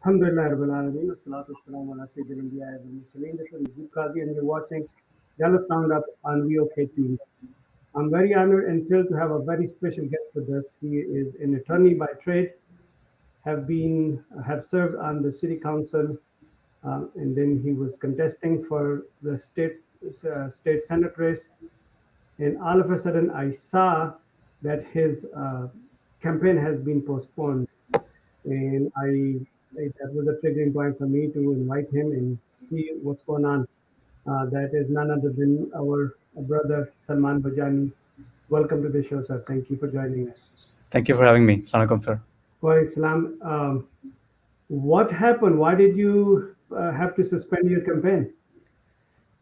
Alhamdulillah Rabbil Alameen, Wassalatu wassalamu ala Sayyidil Anbiya wal Mursaleen. This is Najib Qazi and you're watching Dallas Roundup on VOK TV. I'm very honored and thrilled to have a very special guest with us. He is an attorney by trade, have served on the city council, and then he was contesting for the state senate race. And all of a sudden, I saw that his campaign has been postponed, and that was a triggering point for me to invite him and see what's going on. That is none other than our brother Salman Bhojani. Welcome to the show, sir. Thank you for joining us. Thank you for having me. Assalamu alaikum, sir. Well, Islam, what happened? Why did you have to suspend your campaign?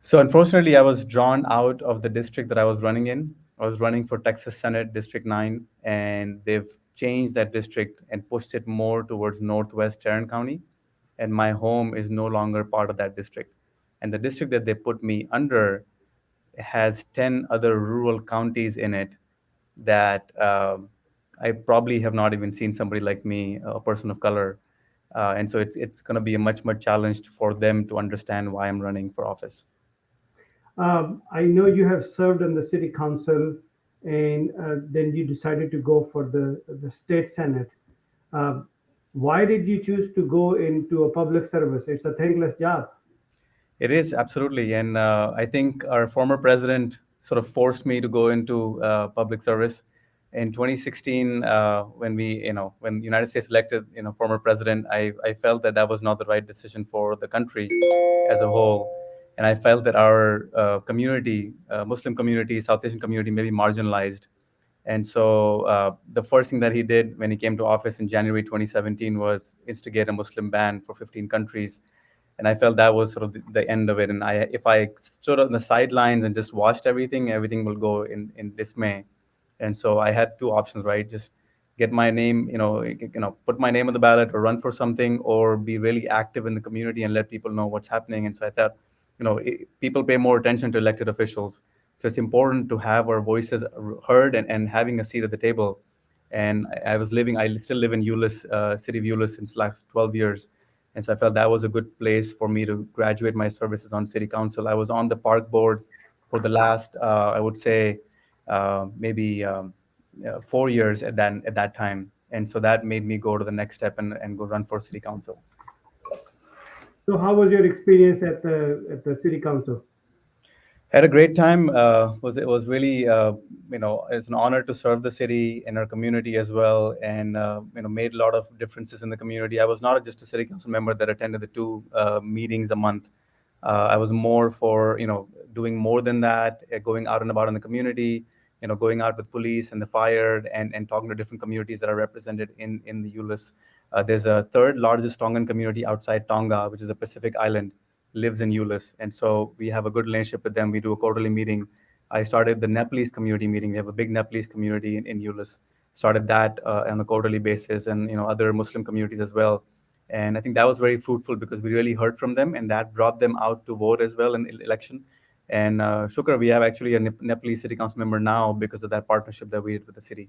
So unfortunately, I was drawn out of the district that I was running in. I was running for Texas Senate District 9, and they've changed that district and pushed it more towards Northwest Tarrant County. And my home is no longer part of that district. And the district that they put me under has 10 other rural counties in it that I probably have not even seen somebody like me, a person of color. And so it's going to be a much challenge for them to understand why I'm running for office. I know you have served on the city council, and then you decided to go for the state senate. Uh, why did you choose to go into a public service? It's a thankless job. It is absolutely, and I think our former president sort of forced me to go into public service. In 2016, when the United States elected, former president, I felt that that was not the right decision for the country as a whole, and I felt that our community, Muslim community, South Asian community, may be marginalized. And so the first thing that he did when he came to office in January 2017 was instigate a Muslim ban for 15 countries. And I felt that was sort of the end of it. And if I stood on the sidelines and just watched everything will go in dismay. And so I had two options, right? Just get my name, put my name on the ballot or run for something, or be really active in the community and let people know what's happening. And so I thought, people pay more attention to elected officials. So it's important to have our voices heard and having a seat at the table. And I still live in Euless, city of Euless since last 12 years. And so I felt that was a good place for me to graduate my services on city council. I was on the park board for the last, I would say, maybe 4 years at that time. And so that made me go to the next step and go run for city council. So, how was your experience at the city council? Had a great time. It was really it's an honor to serve the city and our community as well, and made a lot of differences in the community. I was not just a city council member that attended the two meetings a month. I was more for doing more than that, going out and about in the community, going out with police and the fire and talking to different communities that are represented in the Euless. There's a third largest Tongan community outside Tonga, which is a Pacific island, lives in Euless. And so we have a good relationship with them. We do a quarterly meeting. I started the Nepalese community meeting. We have a big Nepalese community in Euless. Started that on a quarterly basis, and other Muslim communities as well. And I think that was very fruitful because we really heard from them, and that brought them out to vote as well in the election. And Shukra, we have actually a Nepalese city council member now because of that partnership that we did with the city.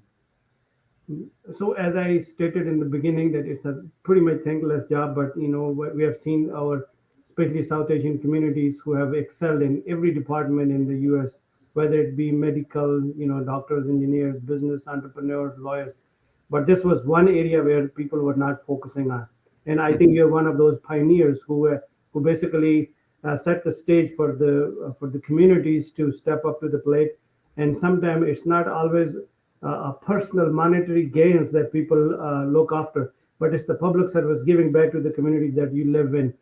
So, as I stated in the beginning, that it's a pretty much thankless job, but we have seen our, especially South Asian communities, who have excelled in every department in the U.S., whether it be medical, doctors, engineers, business entrepreneurs, lawyers. But this was one area where people were not focusing on, and I think you're one of those pioneers who basically set the stage for the communities to step up to the plate. And sometimes it's not always a personal monetary gains that people look after, but it's the public service giving back to the community that you live in.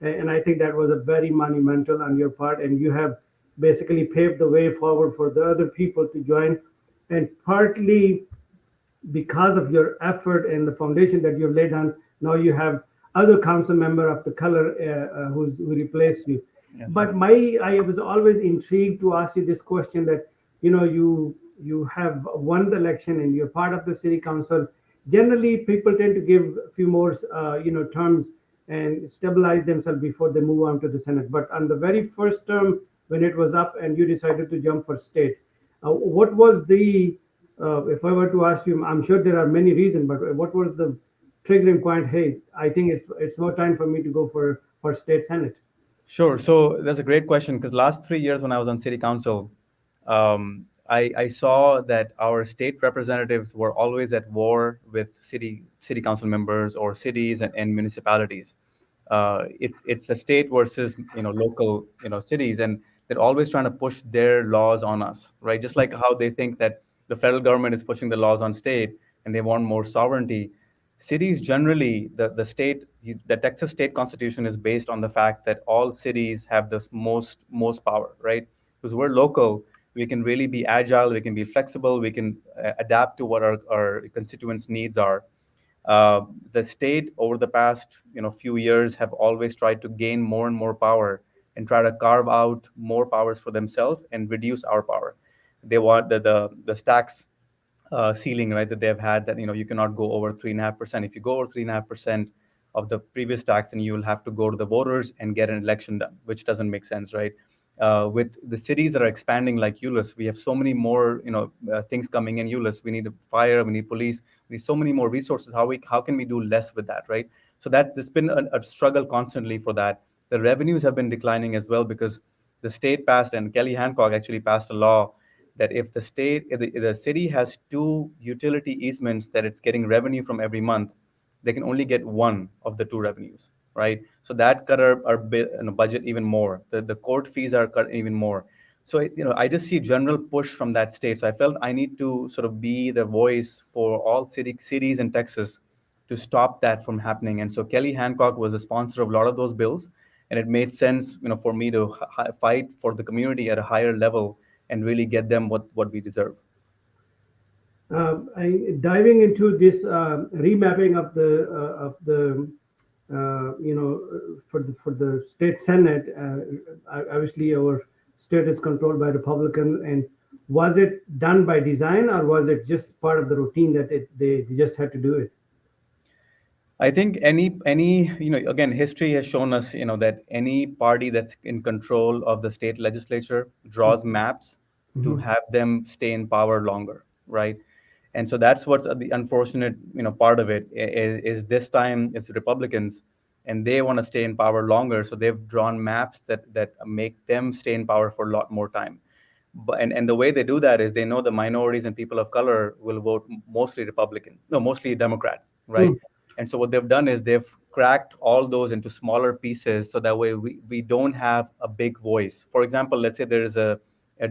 And I think that was a very monumental on your part, and you have basically paved the way forward for the other people to join. And partly because of your effort and the foundation that you've laid on, now you have other council member of the color who replaced you. Yes. But I was always intrigued to ask you this question, that you you have won the election and you're part of the city council, generally people tend to give a few more terms and stabilize themselves before they move on to the Senate. But on the very first term, when it was up and you decided to jump for state, what was the if I were to ask you, I'm sure there are many reasons, but what was the triggering point? Hey, I think it's more time for me to go for state Senate. Sure. So that's a great question because last 3 years when I was on city council, I saw that our state representatives were always at war with city council members or cities and municipalities. It's a state versus local cities, and they're always trying to push their laws on us, right? Just like how they think that the federal government is pushing the laws on state and they want more sovereignty. Cities generally, the Texas state constitution is based on the fact that all cities have the most power, right? Because we're local, we can really be agile, we can be flexible, we can adapt to what our constituents' needs are. The state over the past few years have always tried to gain more and more power and try to carve out more powers for themselves and reduce our power. They want the tax ceiling, right, that they've had, that you cannot go over 3.5%. If you go over 3.5% of the previous tax, then you will have to go to the voters and get an election done, which doesn't make sense, right? With the cities that are expanding like Euless, we have so many more things coming in Euless. We need a fire, we need police, we need so many more resources. How can we do less with that, right? So that there's been a struggle constantly for that. The revenues have been declining as well because the state passed, and Kelly Hancock actually passed a law that if the city has two utility easements that it's getting revenue from every month, they can only get one of the two revenues, right? So that cut our budget even more. The court fees are cut even more. So I just see general push from that state. So I felt I need to sort of be the voice for all cities in Texas to stop that from happening. And so Kelly Hancock was a sponsor of a lot of those bills, and it made sense, for me to fight for the community at a higher level and really get them what we deserve. Diving into this remapping of the for the state senate, obviously our state is controlled by Republican, and was it done by design or was it just part of the routine that they just had to do it? I think any again, history has shown us that any party that's in control of the state legislature draws maps to Mhm. have them stay in power longer, right? And so that's what's the unfortunate part of it is this time it's Republicans, and they want to stay in power longer, so they've drawn maps that make them stay in power for a lot more time. And the way they do that is they know the minorities and people of color will vote mostly Republican, no, mostly Democrat, right? Hmm. And so what they've done is they've cracked all those into smaller pieces so that way we don't have a big voice. For example, let's say there is a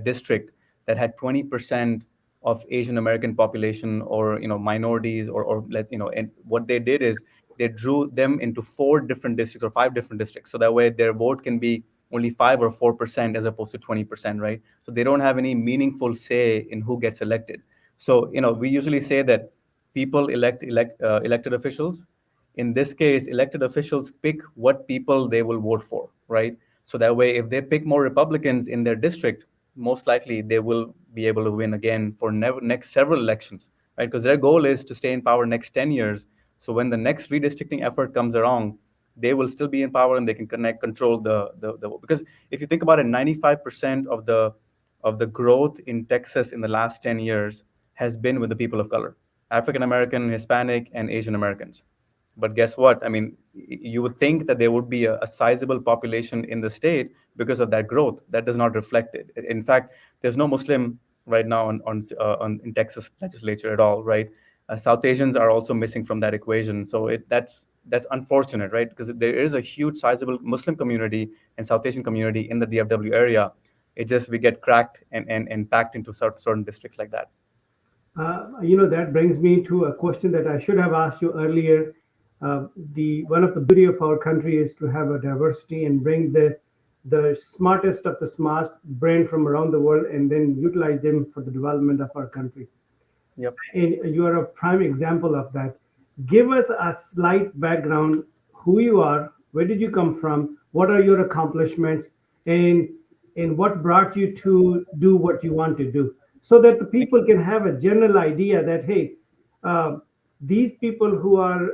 district that had 20% of Asian American population or minorities or let's and what they did is they drew them into four different districts or five different districts so that way their vote can be only 5 or 4% as opposed to 20%, right? So they don't have any meaningful say in who gets elected. So we usually say that people elected officials. In this case, elected officials pick what people they will vote for, right? So that way, if they pick more Republicans in their district, most likely they will be able to win again for next several elections, right? Because their goal is to stay in power next 10 years. So when the next redistricting effort comes around, they will still be in power and they can control the because if you think about it, 95% of the growth in Texas in the last 10 years has been with the people of color, African American, Hispanic, and Asian Americans. But guess what? I mean, you would think that there would be a sizable population in the state because of that growth. That does not reflect it. In fact, there's no Muslim right now on in Texas legislature at all, right? South Asians are also missing from that equation. So that's unfortunate, right? Because there is a huge, sizable Muslim community and South Asian community in the DFW area. It just we get cracked and packed into certain districts like that. That brings me to a question that I should have asked you earlier. The one of the beauty of our country is to have a diversity and bring the smartest of the smart brain from around the world and then utilize them for the development of our country. Yep. And you are a prime example of that. Give us a slight background: who you are, where did you come from, what are your accomplishments, and what brought you to do what you want to do. so that the Thank you. people can have a general idea that, hey, uh, these people who are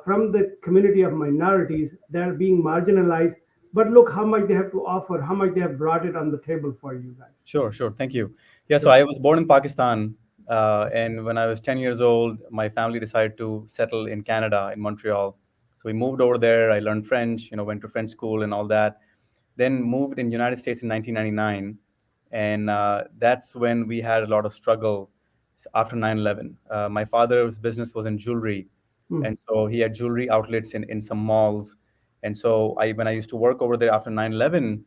from the community of minorities, they're being marginalized, but look how much they have to offer, how much they have brought it on the table for you guys. Sure, sure. Thank you. Yeah, so Sure. I was born in Pakistan, and when I was 10 years old, my family decided to settle in Canada, in Montreal. So we moved over there. I learned French, went to French school and all that. Then moved in United States in 1999, and that's when we had a lot of struggle after 9/11. My father's business was in jewelry, Mm, and so he had jewelry outlets in some malls. And so when I used to work over there after 9/11,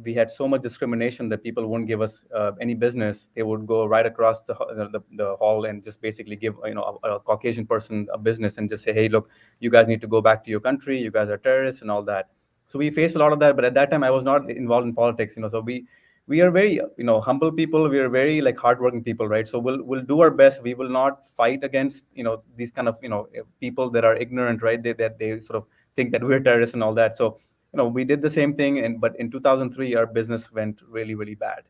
we had so much discrimination that people wouldn't give us any business. They would go right across the hall and just basically give a Caucasian person a business and just say, hey, look, you guys need to go back to your country. You guys are terrorists and all that. So we faced a lot of that. But at that time, I was not involved in politics. So we are very humble people. We are very like hardworking people, right? So we'll do our best. We will not fight against these kind of people that are ignorant, right? They sort of think that we're terrorists and all that. So we did the same thing, but in 2003 our business went really really bad,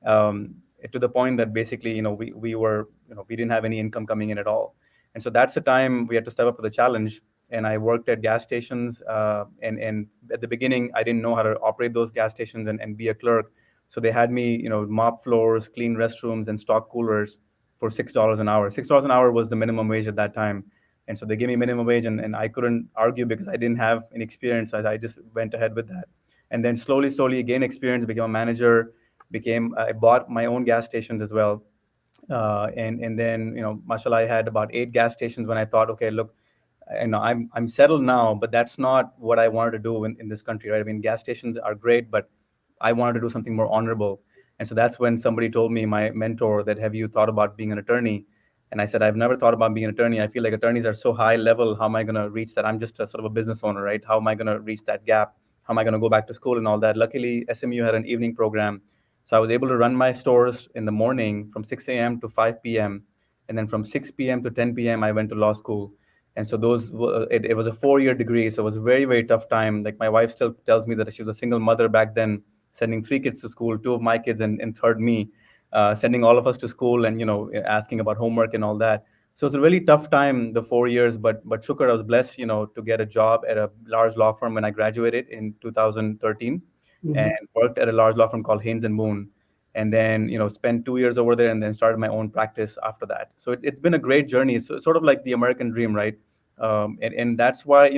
to the point that basically we were we didn't have any income coming in at all. And so that's the time we had to step up to the challenge. And I worked at gas stations, and at the beginning I didn't know how to operate those gas stations and be a clerk. So they had me mop floors, clean restrooms, and stock coolers for $6 an hour. $6 an hour was the minimum wage at that time. And so they gave me minimum wage, and I couldn't argue because I didn't have any experience. I just went ahead with that. And then slowly gained experience, became a manager, I bought my own gas stations as well. And then mashallah, I had about 8 gas stations when I thought, okay, look, I'm settled now, but that's not what I wanted to do in this country, right? I mean, gas stations are great, but I wanted to do something more honorable. And so that's when somebody told me, my mentor, that have you thought about being an attorney? And I said, I've never thought about being an attorney. I feel like attorneys are so high level. How am I going to reach that? I'm just a sort of a business owner, right? How am I going to reach that gap? How am I going to go back to school and all that? Luckily, SMU had an evening program. So I was able to run my stores in the morning from 6 a.m. to 5 p.m. And then from 6 p.m. to 10 p.m., I went to law school. And so it was a 4-year degree. So it was a very, very tough time. Like my wife still tells me that she was a single mother back then, sending 3 kids to school, two of my kids and third me, sending all of us to school and asking about homework and all that. So it's a really tough time, the 4 years. But shukr, I was blessed, to get a job at a large law firm when I graduated in 2013, and mhm. worked at a large law firm called Haynes and Moon. And then spent 2 years over there, and then started my own practice after that. So it's been a great journey. It's sort of like the American dream, right? And that's why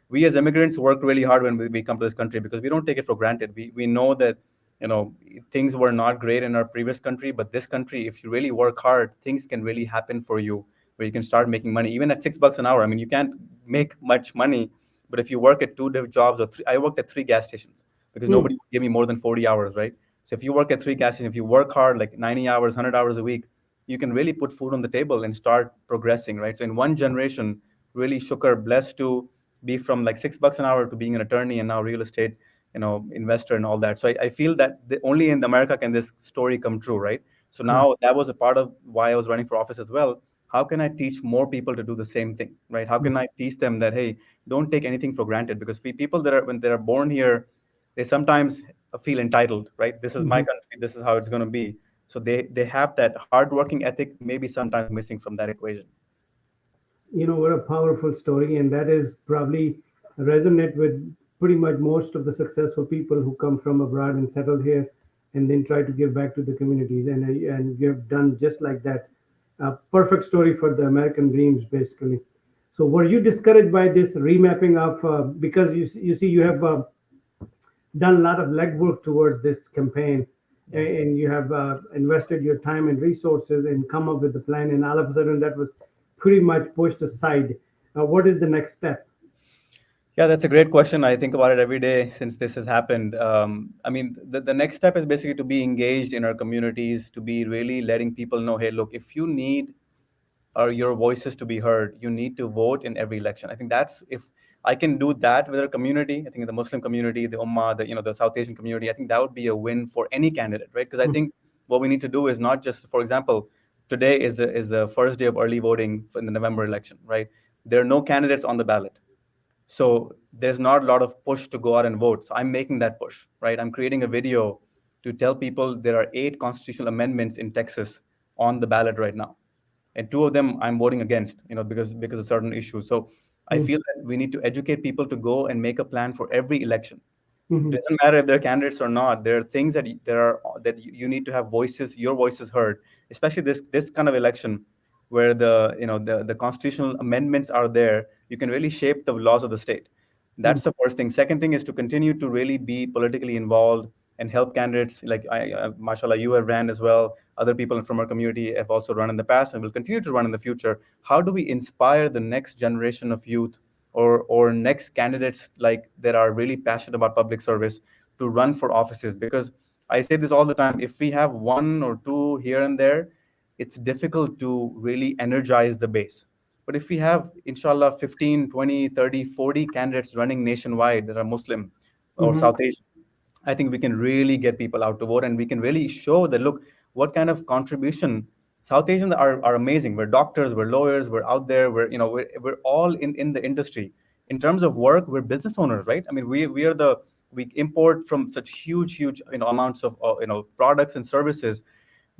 we as immigrants work really hard when we come to this country, because we don't take it for granted. We know that you know things were not great in our previous country, but this country, if you really work hard, things can really happen for you, where you can start making money even at $6 an hour. I mean, you can't make much money, but if you work at two different jobs, or three, I worked at 3 gas stations because Mm, nobody would give me more than 40 hours, right? So if you work at 3 gas stations, if you work hard, like 90 hours, 100 hours a week, you can really put food on the table and start progressing, right? So in one generation, really shukar, blessed to be from like $6 an hour to being an attorney and now real estate, investor and all that. So I feel that only in America can this story come true, right? So correct. now that was a part of why I was running for office as well. How can I teach more people to do the same thing, right? How can I teach them that, hey, don't take anything for granted? Because people that are when they are born here, they sometimes feel entitled, right? This is my Mhm. country. This is how it's going to be. So they have that hardworking ethic, maybe sometimes missing from that equation. What a powerful story, and that is probably resonate with pretty much most of the successful people who come from abroad and settle here, and then try to give back to the communities. And you have done just like that. A perfect story for the American dreams, basically. So, were you discouraged by this remapping of because you see you have done a lot of legwork towards this campaign, Yes. and you have invested your time and resources and come up with the plan, and all of a sudden that was pretty much pushed aside. What is the next step? Yeah, that's a great question. I think about it every day since this has happened. I mean, the next step is basically to be engaged in our communities, to be really letting people know, hey, look, if you need your voices to be heard, you need to vote in every election. I think that's if I can do that with our community. I think the Muslim community, the Ummah, the South Asian community. I think that would be a win for any candidate, right? Because I Hmm. think what we need to do is not just, for example, today is the first day of early voting in the November election, right? There are no candidates on the ballot. So there's not a lot of push to go out and vote. So I'm making that push, right? I'm creating a video to tell people there are 8 constitutional amendments in Texas on the ballot right now, and 2 of them I'm voting against, because of certain issues. So I Mm-hmm. feel that we need to educate people to go and make a plan for every election. Mm-hmm. Doesn't matter if they're candidates or not. There are things that you need to have your voices heard, especially this kind of election where the constitutional amendments are there. You can really shape the laws of the state. That's the first thing. Second thing is to continue to really be politically involved and help candidates. Like mashallah, you have ran as well. Other people from our community have also run in the past and will continue to run in the future. How do we inspire the next generation of youth, or next candidates like that are really passionate about public service, to run for offices? Because I say this all the time, if we have one or two here and there, it's difficult to really energize the base. But if we have, inshallah, 15, 20, 30, 40 candidates running nationwide that are Muslim or Mm-hmm. South Asian, I think we can really get people out to vote, and we can really show that, look, what kind of contribution. South Asians are amazing. We're doctors, we're lawyers, we're out there, we're all in the industry. In terms of work, we're business owners, right? I mean, we import from such huge amounts of products and services.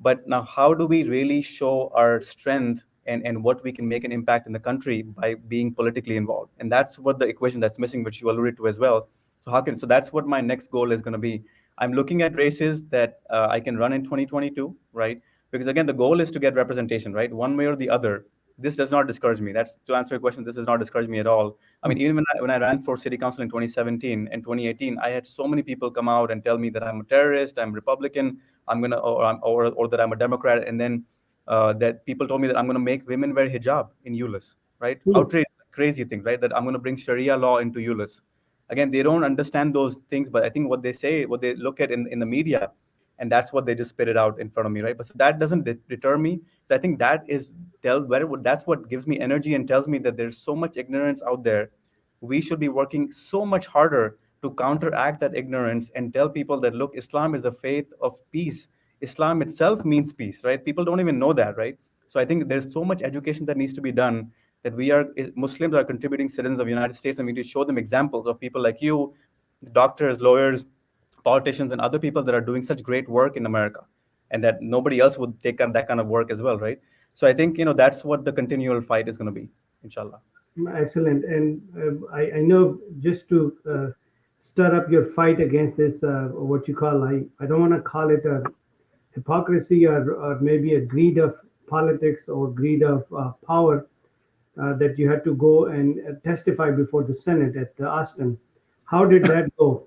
But now, how do we really show our strength, and what we can make an impact in the country by being politically involved? And that's what the equation that's missing, which you alluded to as well. So that's what my next goal is going to be. I'm looking at races that I can run in 2022, right? Because again, the goal is to get representation, right? One way or the other. This does not discourage me. That's to answer your question. This does not discourage me at all. I mean, even when I ran for city council in 2017 and 2018, I had so many people come out and tell me that I'm a terrorist, I'm Republican, or that I'm a Democrat, and then that people told me that I'm going to make women wear hijab in ULIS, right? Outrage, crazy things, right? That I'm going to bring Sharia law into ULIS. Again, they don't understand those things, but I think what they say, what they look at in the media, and that's what they just spit it out in front of me, right? But so that doesn't deter me. So I think that's what gives me energy and tells me that there's so much ignorance out there. We should be working so much harder to counteract that ignorance and tell people that, look, Islam is the faith of peace. Islam itself means peace, right? People don't even know that, right? So I think there's so much education that needs to be done, that Muslims are contributing citizens of the United States, and we need to show them examples of people like you, doctors, lawyers, politicians, and other people that are doing such great work in America, and that nobody else would take on that kind of work as well, right? So I think that's what the continual fight is going to be, inshallah. Excellent. And I know, just to stir up your fight against this, what you call, I don't want to call it a hypocrisy, or maybe a greed of politics or greed of power, that you had to go and testify before the Senate at Austin. How did that go?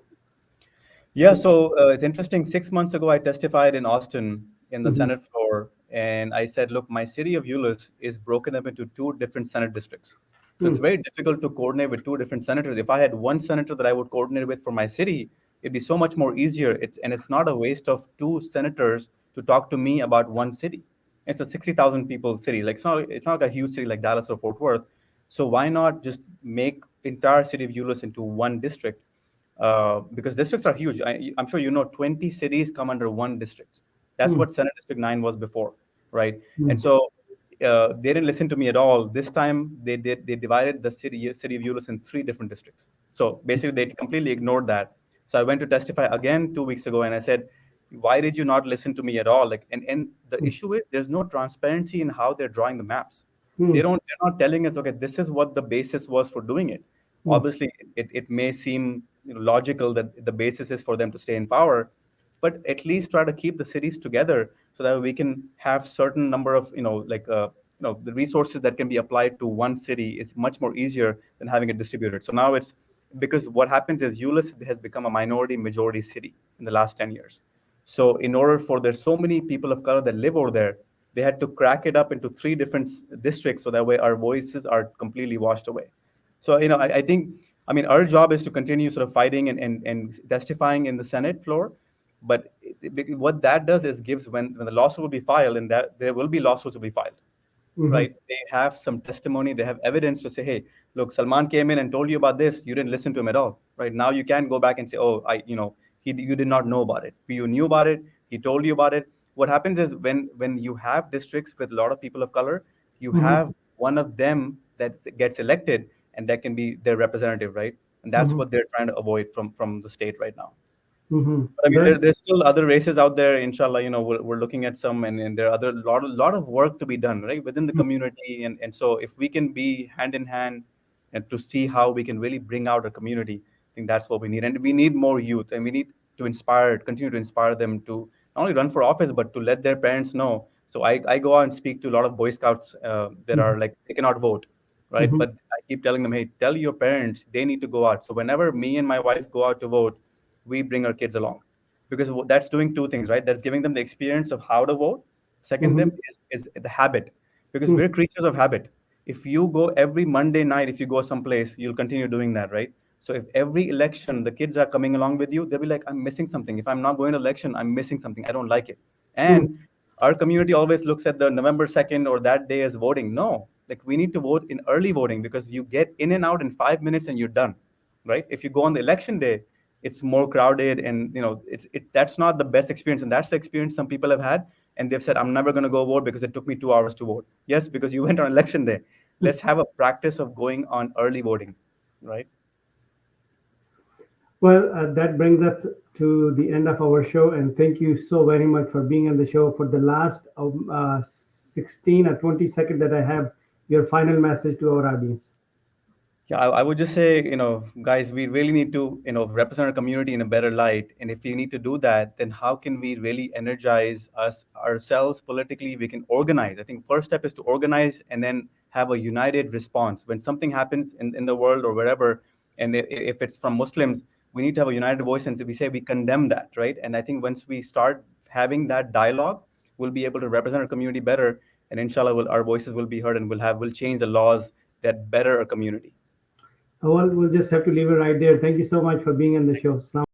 Yeah, so it's interesting. 6 months ago, I testified in Austin in the Hmm. Senate floor, and I said, look, my city of Euless is broken up into 2 different Senate districts. So it's very difficult to coordinate with 2 different senators. If I had one senator that I would coordinate with for my city, it'd be so much more easier. It's not a waste of 2 senators to talk to me about one city. It's a 60,000 people city. Like it's not like a huge city like Dallas or Fort Worth. So why not just make entire city of Euless into one district? Because districts are huge. I'm sure 20 cities come under one district. That's Hmm. what Senate District 9 was before, right? Hmm. And so they didn't listen to me at all. This time they divided the city of Euless in 3 different districts. So basically they completely ignored that. So I went to testify again 2 weeks ago, and I said, why did you not listen to me at all? Like, and the issue is there's no transparency in how they're drawing the maps. Hmm. They're not telling us, okay, this is what the basis was for doing it. Hmm. Obviously, it may seem logical that the basis is for them to stay in power, but at least try to keep the cities together so that we can have certain number of the resources that can be applied to one city is much more easier than having it distributed. So now it's because what happens is Euless has become a minority majority city in the last 10 years. So in order for there's so many people of color that live over there, they had to crack it up into 3 different districts so that way our voices are completely washed away. So I think, I mean, our job is to continue sort of fighting and testifying in the Senate floor. But what that does is gives when the lawsuit will be filed, and that there will be lawsuits will be filed, Hmm. right? They have some testimony, they have evidence to say, hey, look, Salman came in and told you about this, you didn't listen to him at all, right? Now you can go back and say, oh, you did not know about it. You knew about it, he told you about it. What happens is when you have districts with a lot of people of color, you Hmm. have one of them that gets elected, and that can be their representative, right? And that's Hmm. what they're trying to avoid from the state right now. Hmm. But I mean, That. there's still other races out there. Inshallah, we're looking at some, and there are other lot of work to be done, right, within the community. And so, if we can be hand in hand and to see how we can really bring out a community, I think that's what we need. And we need more youth, and we need to continue to inspire them to not only run for office, but to let their parents know. So I go out and speak to a lot of Boy Scouts that are like they cannot vote, right? Hmm. But I keep telling them, hey, tell your parents they need to go out. So whenever me and my wife go out to vote, we bring our kids along because that's doing two things, right? That's giving them the experience of how to vote. Second, them Hmm. is the habit, because we're creatures of habit. If you go every Monday night, if you go someplace, you'll continue doing that, right? So if every election the kids are coming along with you, they'll be like, I'm missing something. If I'm not going to election, I'm missing something. I don't like it. And our community always looks at the November 2nd or that day as voting. No, like we need to vote in early voting because you get in and out in 5 minutes and you're done, right? If you go on the election day, it's more crowded, and that's not the best experience, and that's the experience some people have had, and they've said, I'm never going to go vote because it took me 2 hours to vote. Yes, because you went on election day. Let's have a practice of going on early voting, right? Well, that brings us to the end of our show, and thank you so very much for being on the show. For the last 16 or 20 seconds that I have, your final message to our audience. Yeah, I would just say, guys, we really need to, represent our community in a better light. And if we need to do that, then how can we really energize ourselves politically? We can organize. I think first step is to organize and then have a united response. When something happens in the world or wherever, and if it's from Muslims, we need to have a united voice and we say we condemn that, right? And I think once we start having that dialogue, we'll be able to represent our community better. And inshallah, our voices will be heard, and we'll change the laws that better our community. Well, we'll just have to leave it right there. Thank you so much for being on the show. Assalamu